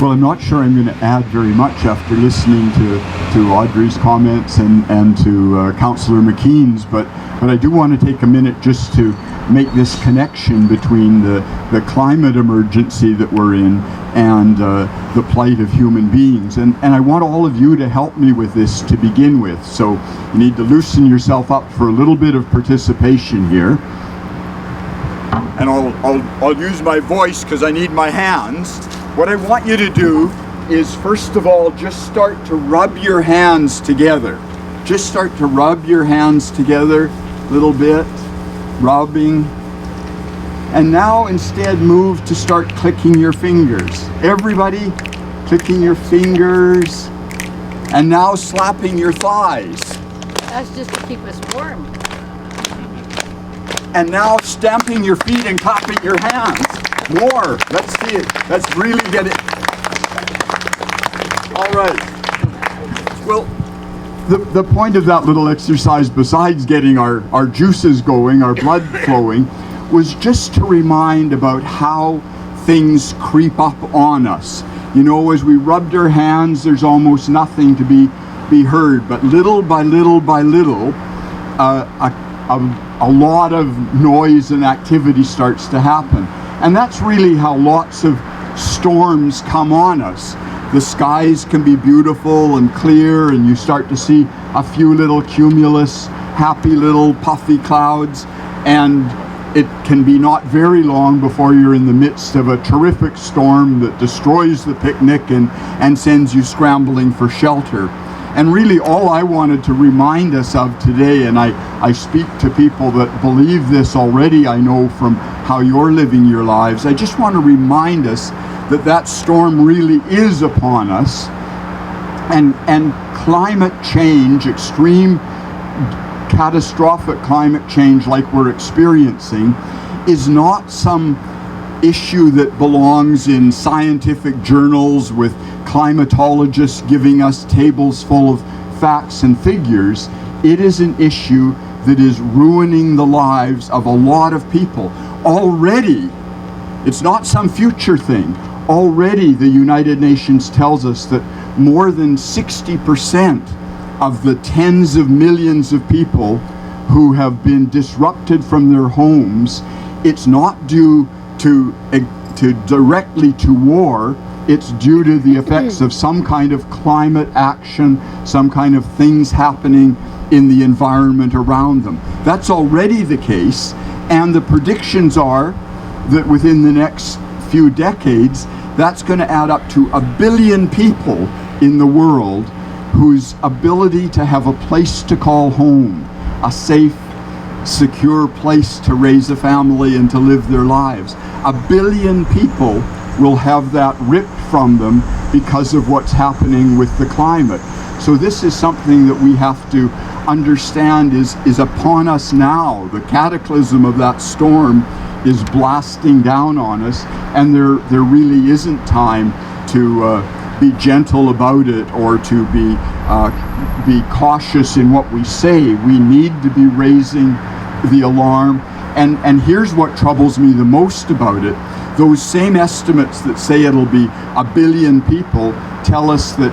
Well, I'm not sure I'm going to add very much after listening to Audrey's comments and to Councillor McKean's, but I do want to take a minute just to make this connection between the climate emergency that we're in and the plight of human beings. And I want all of you to help me with this to begin with. So you need to loosen yourself up for a little bit of participation here. And I'll use my voice because I need my hands. What I want you to do is, first of all, just start to rub your hands together. Just start to rub your hands together a little bit, rubbing. And now instead move to start clicking your fingers. Everybody clicking your fingers. And now slapping your thighs. That's just to keep us warm. And now stamping your feet and clapping your hands. More. Let's see it. Let's really get it. All right. Well, the point of that little exercise, besides getting our juices going, our blood flowing, was just to remind about how things creep up on us. You know, as we rubbed our hands, there's almost nothing to be heard, but little by little by little, a lot of noise and activity starts to happen. And that's really how lots of storms come on us. The skies can be beautiful and clear, and you start to see a few little cumulus, happy little puffy clouds, and it can be not very long before you're in the midst of a terrific storm that destroys the picnic and sends you scrambling for shelter. And really all I wanted to remind us of today, and I speak to people that believe this already, I know from how you're living your lives, I just want to remind us that storm really is upon us. And climate change, extreme catastrophic climate change like we're experiencing, is not some issue that belongs in scientific journals with climatologists giving us tables full of facts and figures. It is an issue that is ruining the lives of a lot of people. Already, it's not some future thing. Already the United Nations tells us that more than 60% of the tens of millions of people who have been disrupted from their homes, it's not due to directly to war, it's due to the effects of some kind of climate action, some kind of things happening in the environment around them. That's already the case, and the predictions are that within the next few decades, that's going to add up to 1 billion people in the world whose ability to have a place to call home, a safe, secure place to raise a family and to live their lives. 1 billion people will have that ripped from them because of what's happening with the climate. So this is something that we have to understand is upon us now. The cataclysm of that storm is blasting down on us, and there really isn't time to be gentle about it or to be cautious in what we say. We need to be raising the alarm. And here's what troubles me the most about it. Those same estimates that say it'll be 1 billion people tell us that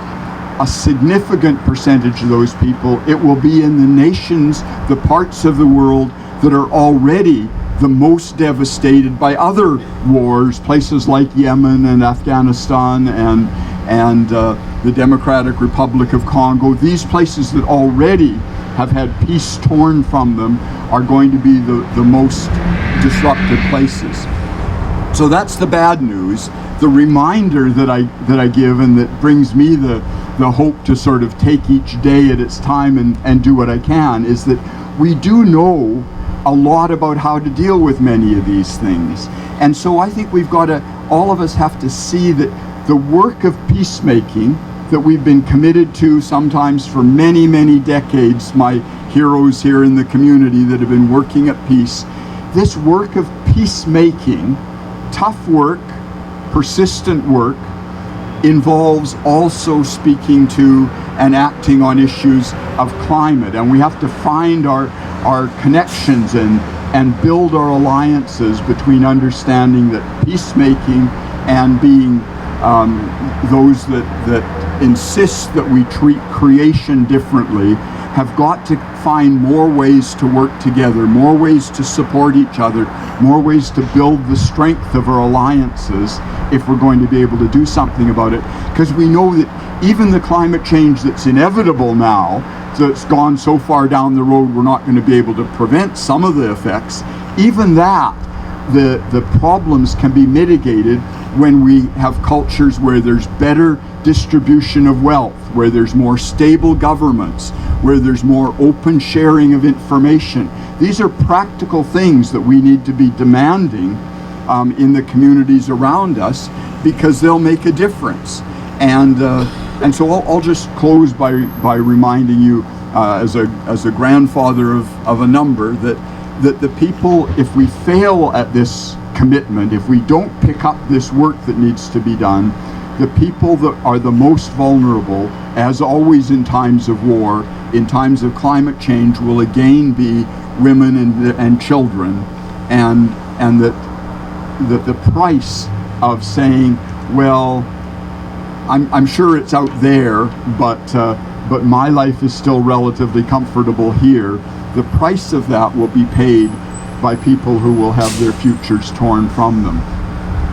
a significant percentage of those people, it will be in the nations, the parts of the world that are already the most devastated by other wars, places like Yemen and Afghanistan and the Democratic Republic of Congo. These places that already have had peace torn from them are going to be the most disrupted places. So that's the bad news. The reminder that I give, and that brings me the hope to sort of take each day at its time and do what I can, is that we do know a lot about how to deal with many of these things. And so I think all of us have to see that the work of peacemaking that we've been committed to sometimes for many, many decades, my heroes here in the community that have been working at peace, this work of peacemaking, tough work, persistent work, involves also speaking to and acting on issues of climate. And we have to find our connections and build our alliances between understanding that peacemaking and being those that insist that we treat creation differently have got to find more ways to work together, more ways to support each other, more ways to build the strength of our alliances if we're going to be able to do something about it. Because we know that even the climate change that's inevitable now, that's gone so far down the road we're not going to be able to prevent some of the effects, even that, the problems can be mitigated when we have cultures where there's better distribution of wealth, where there's more stable governments, where there's more open sharing of information. These are practical things that we need to be demanding in the communities around us, because they'll make a difference. And so I'll just close by reminding you, as a grandfather of a number, that the people, if we fail at this commitment, if we don't pick up this work that needs to be done, the people that are the most vulnerable, as always in times of war, in times of climate change, will again be women and children, and that the price of saying, well, I'm sure it's out there, but my life is still relatively comfortable here, the price of that will be paid by people who will have their futures torn from them.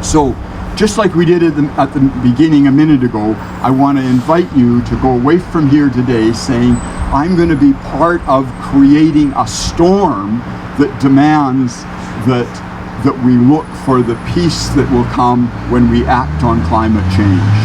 So, just like we did at the beginning a minute ago, I want to invite you to go away from here today saying, I'm going to be part of creating a storm that demands that we look for the peace that will come when we act on climate change.